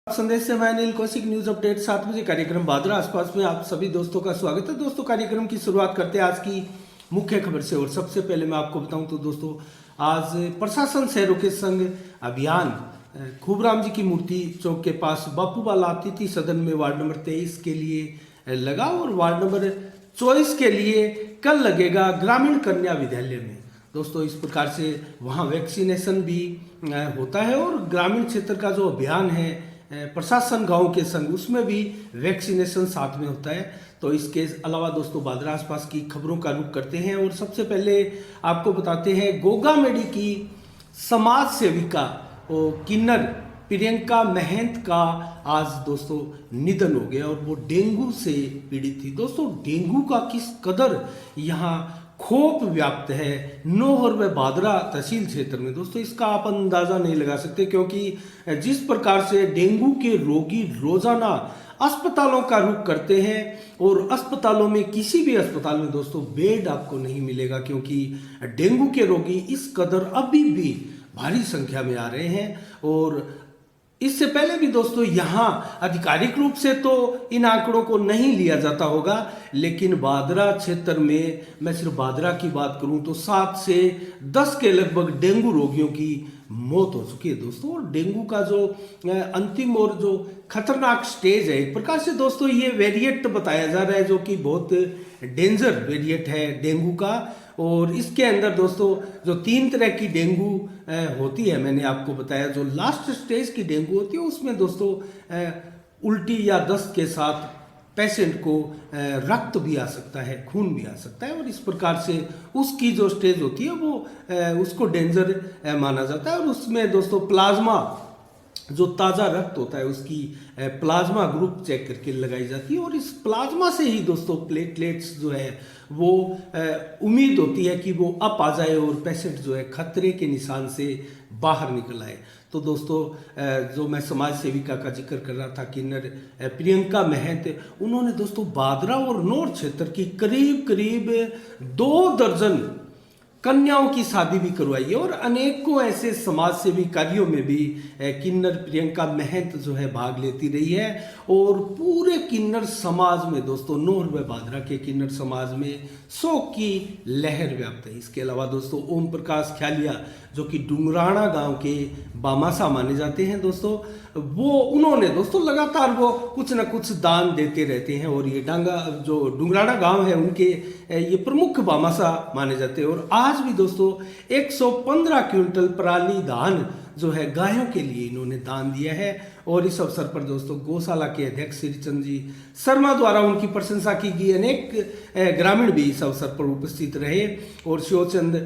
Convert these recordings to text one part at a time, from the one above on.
संदेश से मैं अनिल कौशिक। न्यूज अपडेट 7 बजे कार्यक्रम बादरा आसपास में आप सभी दोस्तों का स्वागत है। दोस्तों कार्यक्रम की शुरुआत करते हैं आज की मुख्य खबर से। और सबसे पहले मैं आपको बताऊं तो दोस्तों आज प्रशासन शहरों के संग अभियान खूबराम जी की मूर्ति चौक के पास बापू वाला अतिथि सदन में वार्ड नंबर 23 के लिए लगा और वार्ड नंबर 24 के लिए कल लगेगा ग्रामीण कन्या विद्यालय में। दोस्तों इस प्रकार से वहाँ वैक्सीनेशन भी होता है और ग्रामीण क्षेत्र का जो अभियान है प्रशासन गांव के संग उसमें भी वैक्सीनेशन साथ में होता है। तो इसके अलावा दोस्तों बादरा आसपास की खबरों का रुख करते हैं और सबसे पहले आपको बताते हैं गोगामेडी की समाज सेविका और किन्नर प्रियंका महंत का आज दोस्तों निधन हो गया और वो डेंगू से पीड़ित थी। दोस्तों डेंगू का किस कदर यहाँ खोप व्याप्त है नौहर व बादरा तहसील क्षेत्र में, दोस्तों इसका आप अंदाजा नहीं लगा सकते, क्योंकि जिस प्रकार से डेंगू के रोगी रोजाना अस्पतालों का रुख करते हैं और अस्पतालों में किसी भी अस्पताल में दोस्तों बेड आपको नहीं मिलेगा, क्योंकि डेंगू के रोगी इस कदर अभी भी भारी संख्या में आ रहे हैं। और इससे पहले भी दोस्तों यहाँ आधिकारिक रूप से तो इन आंकड़ों को नहीं लिया जाता होगा, लेकिन बादरा क्षेत्र में मैं सिर्फ बादरा की बात करूं तो 7 से 10 के लगभग डेंगू रोगियों की मौत हो चुकी है दोस्तों। और डेंगू का जो अंतिम और जो खतरनाक स्टेज है, एक प्रकार से दोस्तों ये वेरिएंट बताया जा रहा है जो कि बहुत डेंजर वेरिएंट है डेंगू का। और इसके अंदर दोस्तों जो 3 तरह की डेंगू होती है, मैंने आपको बताया जो लास्ट स्टेज की डेंगू होती है उसमें दोस्तों उल्टी या दस्त के साथ पेशेंट को रक्त भी आ सकता है, खून भी आ सकता है, और इस प्रकार से उसकी जो स्टेज होती है वो उसको डेंजर माना जाता है। और उसमें दोस्तों प्लाज्मा जो ताज़ा रक्त होता है उसकी प्लाज्मा ग्रुप चेक करके लगाई जाती है और इस प्लाज्मा से ही दोस्तों प्लेटलेट्स जो है वो उम्मीद होती है कि वो अप आ जाए और पेशेंट जो है खतरे के निशान से बाहर निकल आए। तो दोस्तों जो मैं समाज सेविका का जिक्र कर रहा था किन्नर प्रियंका महंत, उन्होंने दोस्तों बादरा और नौर क्षेत्र की करीब 2 दर्जन कन्याओं की शादी भी करवाई है और अनेकों ऐसे समाज सेवी कार्यों में भी किन्नर प्रियंका महंत जो है भाग लेती रही है। और पूरे किन्नर समाज में दोस्तों नौर व बादरा के किन्नर समाज में शोक की लहर व्याप्त है। इसके अलावा दोस्तों ओम प्रकाश ख्यालिया जो कि डुंगराना गांव के बामासा माने जाते हैं दोस्तों, वो उन्होंने दोस्तों लगातार वो कुछ न कुछ दान देते रहते हैं और ये डांगा जो डुंगराना गांव है उनके ये प्रमुख बामासा माने जाते हैं। और आज भी दोस्तों 115 क्विंटल पराली धान जो है गायों के लिए इन्होंने दान दिया है। और इस अवसर पर दोस्तों गौशाला के अध्यक्ष श्रीचंद जी शर्मा द्वारा उनकी प्रशंसा की गई। अनेक ग्रामीण भी इस अवसर पर उपस्थित रहे और शिवचंद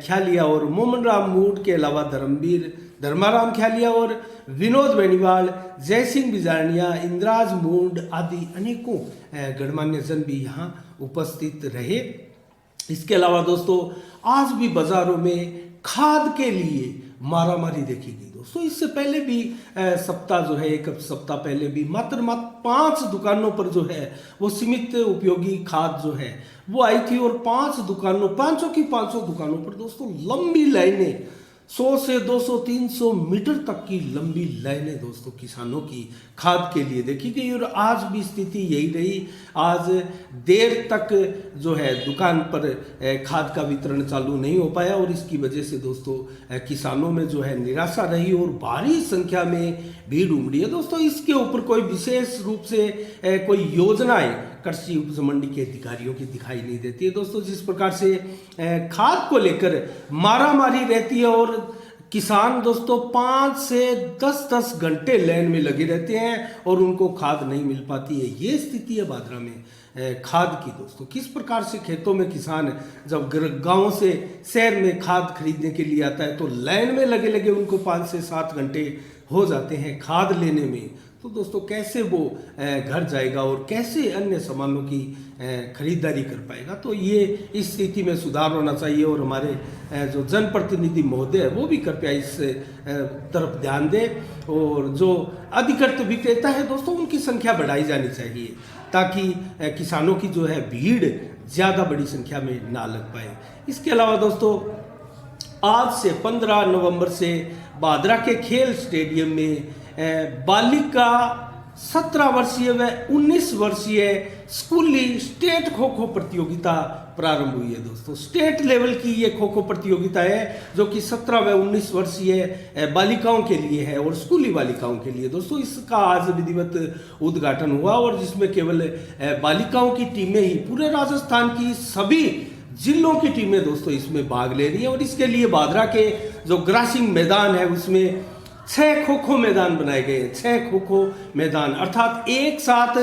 ख्यालिया और मोमन राम मूड के अलावा धर्मवीर धर्माराम ख्यालिया और विनोद बेनीवाल, जय सिंह बिजारनिया, इंद्राज मूड आदि अनेकों गणमान्य जन भी यहाँ उपस्थित रहे। इसके अलावा दोस्तों आज भी बाजारों में खाद के लिए मारामारी देखी गई दोस्तों। इससे पहले भी सप्ताह जो है एक सप्ताह पहले भी मात्र 5 दुकानों पर जो है वो सीमित उपयोगी खाद जो है वो आई थी और 5 दुकानों पर दोस्तों लंबी लाइनें 100 से 200 300 मीटर तक की लंबी लाइनें दोस्तों किसानों की खाद के लिए देखी गई। और आज भी स्थिति यही रही। आज देर तक जो है दुकान पर खाद का वितरण चालू नहीं हो पाया और इसकी वजह से दोस्तों किसानों में जो है निराशा रही और भारी संख्या में भीड़ उमड़ी है दोस्तों। इसके ऊपर कोई विशेष रूप से कोई योजनाएं कृषि उपज मंडी के अधिकारियों की दिखाई नहीं देती है दोस्तों। जिस प्रकार से खाद को लेकर मारामारी रहती है और किसान दोस्तों 5 से 10 घंटे लाइन में लगे रहते हैं और उनको खाद नहीं मिल पाती है। ये स्थिति है बादरा में खाद की दोस्तों। किस प्रकार से खेतों में किसान जब गांव से शहर में खाद खरीदने के लिए आता है तो लाइन में लगे उनको 5 से 7 घंटे हो जाते हैं खाद लेने में। तो दोस्तों कैसे वो घर जाएगा और कैसे अन्य सामानों की खरीदारी कर पाएगा। तो ये इस स्थिति में सुधार होना चाहिए और हमारे जो जनप्रतिनिधि महोदय है वो भी कृपया इस तरफ ध्यान दें और जो अधिकृत विक्रेता है दोस्तों उनकी संख्या बढ़ाई जानी चाहिए ताकि किसानों की जो है भीड़ ज़्यादा बड़ी संख्या में ना लग पाए। इसके अलावा दोस्तों आज से 15 नवंबर से बादरा के खेल स्टेडियम में बालिका 17 वर्षीय व 19 वर्षीय स्कूली स्टेट खो खो प्रतियोगिता प्रारंभ हुई है दोस्तों। स्टेट लेवल की ये खो खो प्रतियोगिता है जो कि 17 व 19 वर्षीय बालिकाओं के लिए है और स्कूली बालिकाओं के लिए दोस्तों। इसका आज विधिवत उद्घाटन हुआ और जिसमें केवल बालिकाओं की टीमें ही, पूरे राजस्थान की सभी जिलों की टीमें दोस्तों इसमें भाग ले रही है। और इसके लिए बादरा के जो ग्रासिंग मैदान है उसमें 6 खो खो मैदान बनाए गए हैं। 6 खो खो मैदान अर्थात एक साथ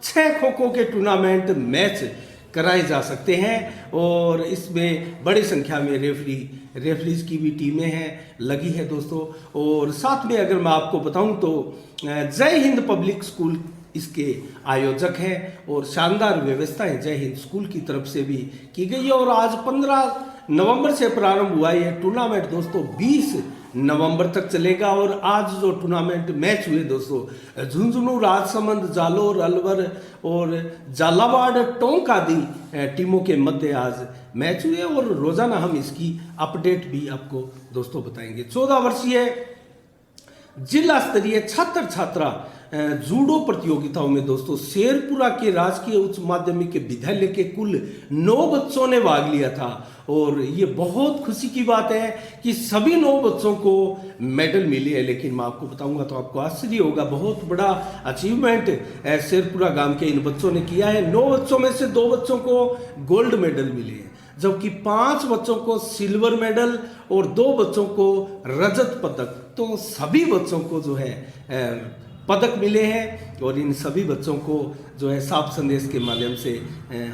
6 खो खो के टूर्नामेंट मैच कराए जा सकते हैं और इसमें बड़ी संख्या में रेफरीज की भी टीमें हैं लगी है दोस्तों। और साथ में अगर मैं आपको बताऊं तो जय हिंद पब्लिक स्कूल इसके आयोजक हैं और शानदार व्यवस्थाएं जय हिंद स्कूल की तरफ से भी की गई है। और आज 15 नवंबर से प्रारंभ हुआ ये टूर्नामेंट दोस्तों 20 नवंबर तक चलेगा। और आज जो टूर्नामेंट मैच हुए दोस्तों, झुंझुनू, राजसमंद, जालोर, अलवर और झालावाड़, टोंक आदि टीमों के मध्य आज मैच हुए और रोजाना हम इसकी अपडेट भी आपको दोस्तों बताएंगे। 14 वर्षीय जिला स्तरीय छात्र छात्रा जूडो प्रतियोगिताओं में दोस्तों शेरपुरा के राजकीय उच्च माध्यमिक विद्यालय के कुल 9 बच्चों ने भाग लिया था। और ये बहुत खुशी की बात है कि सभी 9 बच्चों को मेडल मिले हैं। लेकिन मैं आपको बताऊंगा तो आपको आश्चर्य होगा, बहुत बड़ा अचीवमेंट शेरपुरा गांव के इन बच्चों ने किया है। 9 बच्चों में से 2 बच्चों को गोल्ड मेडल मिले हैं, जबकि 5 बच्चों को सिल्वर मेडल और 2 बच्चों को रजत पदक। तो सभी बच्चों को जो है पदक मिले हैं और इन सभी बच्चों को जो है साफ संदेश के माध्यम से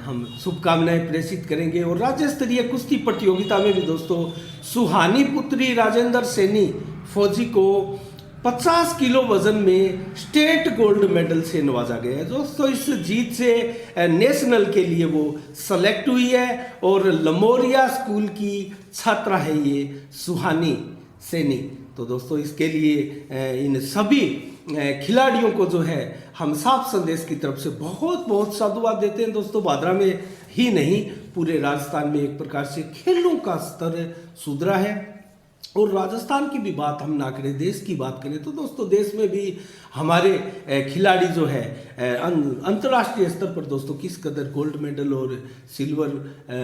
हम शुभकामनाएं प्रेषित करेंगे। और राज्य स्तरीय कुश्ती प्रतियोगिता में भी दोस्तों सुहानी पुत्री राजेंद्र सैनी फौजी को 50 किलो वजन में स्टेट गोल्ड मेडल से नवाजा गया है दोस्तों। इस जीत से नेशनल के लिए वो सेलेक्ट हुई है और लमोरिया स्कूल की छात्रा है ये सुहानी सैनी। तो दोस्तों इसके लिए इन सभी खिलाड़ियों को जो है हम साफ संदेश की तरफ से बहुत बहुत साधुवाद देते हैं दोस्तों। बादरा में ही नहीं पूरे राजस्थान में एक प्रकार से खेलों का स्तर सुधरा है। और राजस्थान की भी बात हम ना करें, देश की बात करें तो दोस्तों देश में भी हमारे खिलाड़ी जो है अंतर्राष्ट्रीय स्तर पर दोस्तों किस कदर गोल्ड मेडल और सिल्वर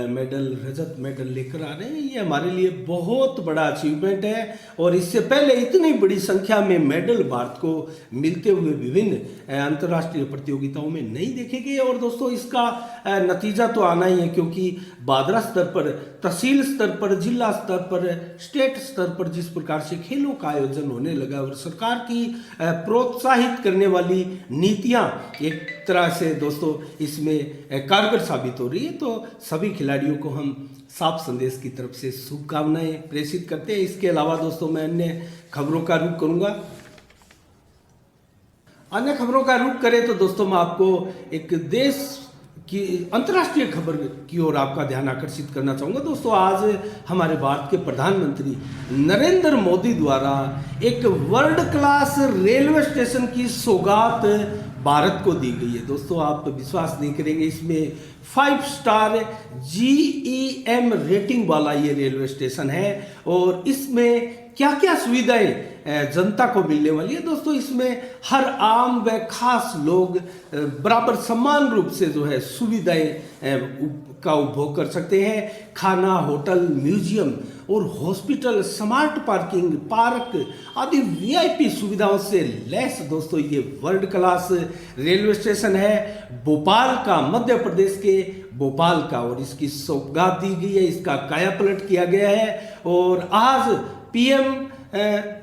मेडल, रजत मेडल लेकर आ रहे हैं। ये हमारे लिए बहुत बड़ा अचीवमेंट है और इससे पहले इतनी बड़ी संख्या में मेडल भारत को मिलते हुए विभिन्न अंतर्राष्ट्रीय प्रतियोगिताओं में नहीं देखे गए। और दोस्तों इसका नतीजा तो आना ही है, क्योंकि बादरा स्तर पर, तहसील स्तर पर, जिला स्तर पर, स्टेट स्तर पर जिस प्रकार से खेलों का आयोजन होने लगा और सरकार की प्रोत्साहित करने वाली नीतियां एक तरह से दोस्तों इसमें कारगर साबित हो रही है। तो सभी खिलाड़ियों को हम साफ संदेश की तरफ से शुभकामनाएं प्रेषित करते हैं। इसके अलावा दोस्तों मैं अन्य खबरों का रुख करूंगा। अन्य खबरों का रुख करें तो दोस्तों मैं आपको एक देश कि अंतर्राष्ट्रीय खबर की ओर आपका ध्यान आकर्षित करना चाहूँगा। दोस्तों आज हमारे भारत के प्रधानमंत्री नरेंद्र मोदी द्वारा एक वर्ल्ड क्लास रेलवे स्टेशन की सौगात भारत को दी गई है। दोस्तों आप विश्वास नहीं करेंगे, इसमें 5 स्टार GEM रेटिंग वाला ये रेलवे स्टेशन है और इसमें क्या क्या सुविधाएं जनता को मिलने वाली है। दोस्तों इसमें हर आम व खास लोग बराबर समान रूप से जो है सुविधाएं का उपभोग कर सकते हैं। खाना, होटल, म्यूजियम और हॉस्पिटल, स्मार्ट पार्किंग, पार्क आदि VIP सुविधाओं से लैस दोस्तों ये वर्ल्ड क्लास रेलवे स्टेशन है भोपाल का, मध्य प्रदेश के भोपाल का। और इसकी सौगात दी गई है, इसका कायापलट किया गया है और आज PM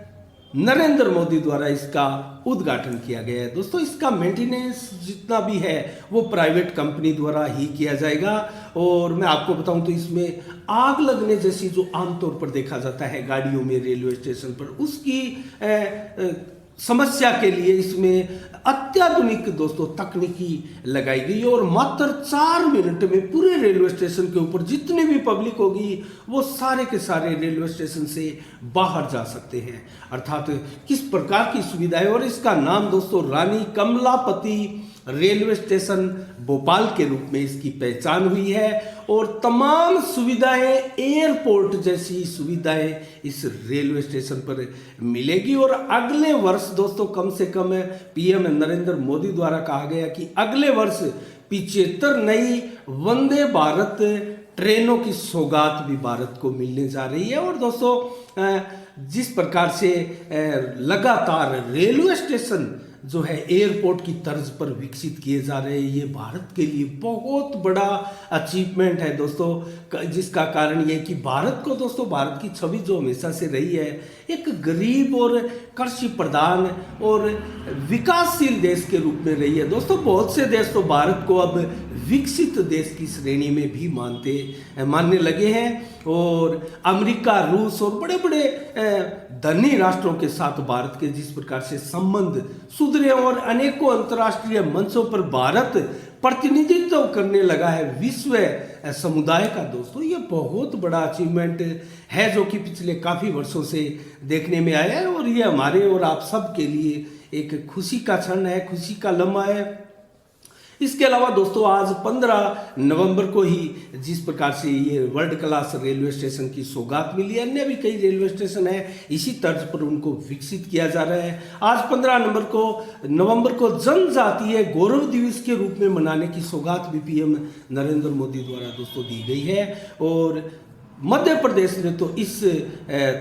नरेंद्र मोदी द्वारा इसका उद्घाटन किया गया है। दोस्तों इसका मेंटेनेंस जितना भी है वो प्राइवेट कंपनी द्वारा ही किया जाएगा। और मैं आपको बताऊं तो इसमें आग लगने जैसी जो आमतौर पर देखा जाता है गाड़ियों में रेलवे स्टेशन पर, उसकी समस्या के लिए इसमें अत्याधुनिक दोस्तों तकनीकी लगाई गई और मात्र 4 मिनट में पूरे रेलवे स्टेशन के ऊपर जितनी भी पब्लिक होगी वो सारे के सारे रेलवे स्टेशन से बाहर जा सकते हैं। अर्थात किस प्रकार की सुविधा है। और इसका नाम दोस्तों रानी कमलापति रेलवे स्टेशन भोपाल के रूप में इसकी पहचान हुई है और तमाम सुविधाएं एयरपोर्ट जैसी सुविधाएं इस रेलवे स्टेशन पर मिलेगी। और अगले वर्ष दोस्तों कम से कम पीएम नरेंद्र मोदी द्वारा कहा गया कि अगले वर्ष 75 नई वंदे भारत ट्रेनों की सौगात भी भारत को मिलने जा रही है। और दोस्तों जिस प्रकार से लगातार रेलवे स्टेशन जो है एयरपोर्ट की तर्ज पर विकसित किए जा रहे हैं, ये भारत के लिए बहुत बड़ा अचीवमेंट है दोस्तों, जिसका कारण ये कि भारत को दोस्तों भारत की छवि जो हमेशा से रही है एक गरीब और कृषि प्रधान और विकासशील देश के रूप में रही है। दोस्तों बहुत से देश तो भारत को अब विकसित देश की श्रेणी में भी मानने लगे हैं और अमेरिका, रूस और बड़े बड़े धनी राष्ट्रों के साथ भारत के जिस प्रकार से संबंध सुधरे और अनेकों अंतर्राष्ट्रीय मंचों पर भारत प्रतिनिधित्व करने लगा है विश्व समुदाय का। दोस्तों ये बहुत बड़ा अचीवमेंट है जो कि पिछले काफ़ी वर्षों से देखने में आया है और ये हमारे और आप सब के लिए एक खुशी का क्षण है, खुशी का लम्हा है। इसके अलावा दोस्तों आज 15 नवंबर को ही जिस प्रकार से ये वर्ल्ड क्लास रेलवे स्टेशन की सौगात मिली है, अन्य भी कई रेलवे स्टेशन है इसी तर्ज पर उनको विकसित किया जा रहा है। आज 15 नवंबर को जनजातीय गौरव दिवस के रूप में मनाने की सौगात भी पीएम नरेंद्र मोदी द्वारा दोस्तों दी गई है। और मध्य प्रदेश ने तो इस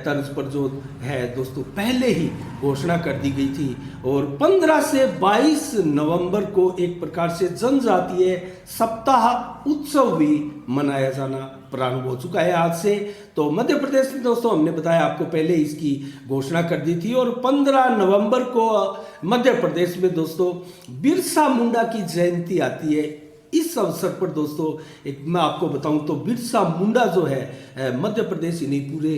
तर्ज पर जो है दोस्तों पहले ही घोषणा कर दी गई थी और 15 से 22 नवंबर को एक प्रकार से जनजातीय सप्ताह उत्सव भी मनाया जाना प्रारंभ हो चुका है आज से। तो मध्य प्रदेश में दोस्तों हमने बताया आपको पहले इसकी घोषणा कर दी थी और 15 नवंबर को मध्य प्रदेश में दोस्तों बिरसा मुंडा की जयंती आती है। इस अवसर पर दोस्तों एक मैं आपको बताऊं तो बिरसा मुंडा जो है मध्य प्रदेश ही नहीं पूरे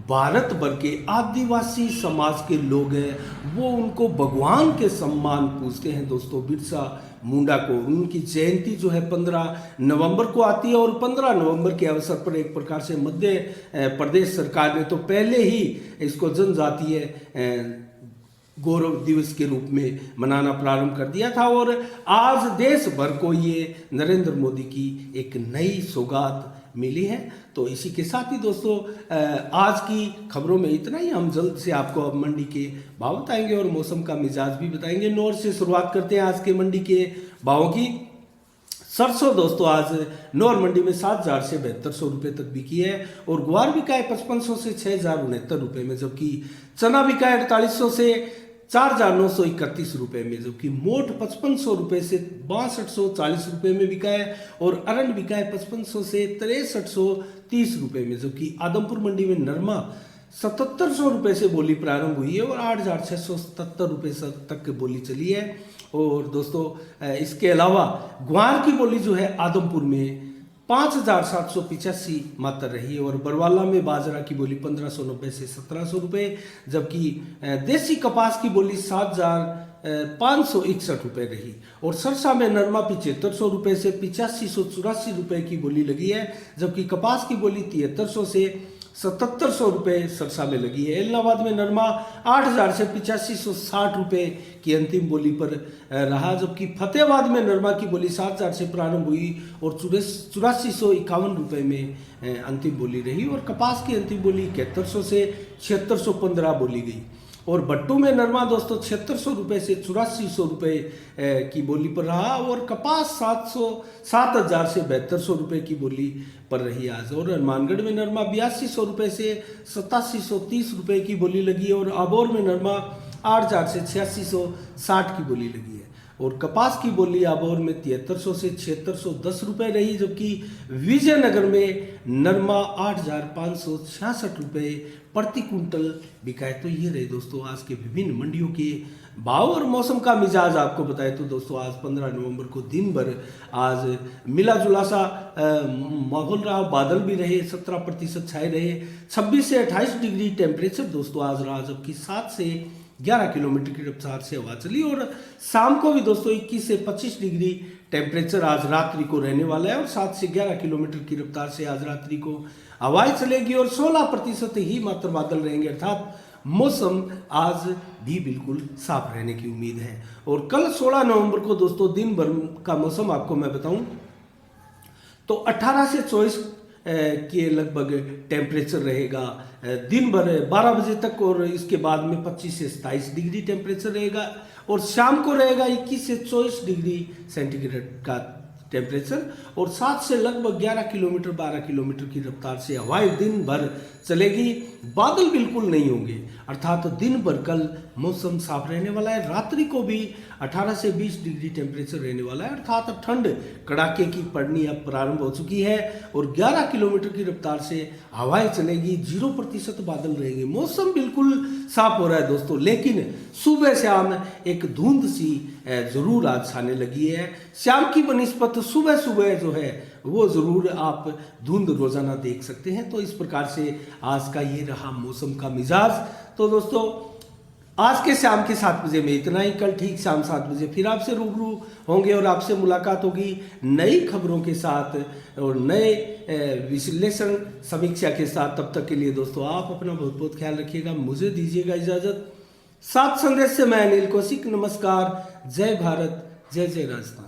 भारत भर के आदिवासी समाज के लोग हैं, वो उनको भगवान के सम्मान पूछते हैं दोस्तों बिरसा मुंडा को। उनकी जयंती जो है 15 नवंबर को आती है और 15 नवंबर के अवसर पर एक प्रकार से मध्य प्रदेश सरकार ने तो पहले ही इसको जनजातीय गौरव दिवस के रूप में मनाना प्रारंभ कर दिया था और आज देश भर को ये नरेंद्र मोदी की एक नई सौगात मिली है। तो इसी के साथ ही दोस्तों आज की खबरों में इतना ही। हम जल्द से आपको अब मंडी के भाव बताएंगे और मौसम का मिजाज भी बताएंगे। नौर से शुरुआत करते हैं आज के मंडी के भावों की। सरसों दोस्तों आज नौर मंडी में 7,000 से 7200 रुपये तक बिकी है और ग्वार बिका है 5500 से 6,069 रुपये में, जबकि चना बिका है 4800 से 4,931 रुपये में, जबकि मोठ 5500 रुपये से 6240 रुपये में बिका है और अरंड बिका है 5500 से 6330 रुपये में, जबकि आदमपुर मंडी में नरमा 7700 रुपये से बोली प्रारंभ हुई है और 8,677 रुपये तक बोली चली है। और दोस्तों इसके अलावा ग्वार की बोली जो है आदमपुर में 5,785 मात्र रही है और बरवाला में बाजरा की बोली 1,590 से 1,700 रुपये, जबकि देसी कपास की बोली 7,561 रुपये रही और सरसा में नरमा 7500 रुपये से 8584 रुपये की बोली लगी है, जबकि कपास की बोली 7300 से 7700 रुपये सरसा में लगी है। इलाहाबाद में नरमा 8,000 से 8560 रुपये की अंतिम बोली पर रहा, जबकि फतेहाबाद में नरमा की बोली 7,000 से प्रारंभ हुई और 8451 रुपये में अंतिम बोली रही और कपास की अंतिम बोली 7100 से 7615 बोली गई और भट्टू में नरमा दोस्तों 7600 रुपये से 8400 रुपये की बोली पर रहा और कपास 7,000 से 7200 रुपये की बोली पर रही आज। और हनुमानगढ़ में नरमा 8200 रुपये से 8730 रुपये की बोली लगी और अबोर में नरमा 8,000 से 8660 की बोली लगी है और कपास की बोली आबोर में 7300 से 7610 रुपये रही, जबकि विजयनगर में नरमा 8,566 रुपये प्रति कुंटल बिका है। तो ये रहे दोस्तों आज के विभिन्न मंडियों के भाव और मौसम का मिजाज आपको बताए तो दोस्तों आज 15 नवंबर को दिन भर आज मिला जुला सा माहौल रहा, बादल भी रहे, 17% छाए रहे, 26 से 28 डिग्री टेम्परेचर दोस्तों आज रहा, जबकि 7 से 11 किलोमीटर की रफ्तार से हवा चली और शाम को भी दोस्तों 21 से 25 डिग्री टेम्परेचर आज रात्रि को रहने वाला है और 7 से 11 किलोमीटर की रफ्तार से आज रात्रि को हवाएं चलेगी और 16% ही मात्र बादल रहेंगे, अर्थात मौसम आज भी बिल्कुल साफ रहने की उम्मीद है। और कल 16 नवंबर को दोस्तों दिन भर का मौसम आपको मैं बताऊं तो 18 से 24 के लगभग टेम्परेचर रहेगा दिन भर 12 बजे तक, और इसके बाद में 25 से 27 डिग्री टेम्परेचर रहेगा, और शाम को रहेगा 21 से 24 डिग्री सेंटीग्रेड का टेम्परेचर, और 7 से लगभग 11 किलोमीटर 12 किलोमीटर की रफ्तार से हवाएं दिन भर चलेगी। बादल बिल्कुल नहीं होंगे, अर्थात दिन भर कल मौसम साफ रहने वाला है। रात्रि को भी 18 से 20 डिग्री टेम्परेचर रहने वाला है, अर्थात ठंड कड़ाके की पड़नी अब प्रारंभ हो चुकी है, और 11 किलोमीटर की रफ्तार से हवाएं चलेगी। 0% बादल रहेंगे, मौसम बिल्कुल साफ हो रहा है दोस्तों। लेकिन सुबह शाम एक धुंध सी जरूर आज छाने लगी है। शाम की बनिस्बत सुबह सुबह जो है वो जरूर आप धुंध रोजाना देख सकते हैं। तो इस प्रकार से आज का ये रहा मौसम का मिजाज। तो दोस्तों आज के शाम के 7 बजे में इतना ही। कल ठीक शाम 7 बजे फिर आपसे रूबरू होंगे और आपसे मुलाकात होगी नई खबरों के साथ और नए विश्लेषण समीक्षा के साथ। तब तक के लिए दोस्तों आप अपना बहुत बहुत ख्याल रखिएगा, मुझे दीजिएगा इजाजत। सात संदेश से मैं अनिल कौशिक, नमस्कार, जय भारत, जय जय राजस्थान।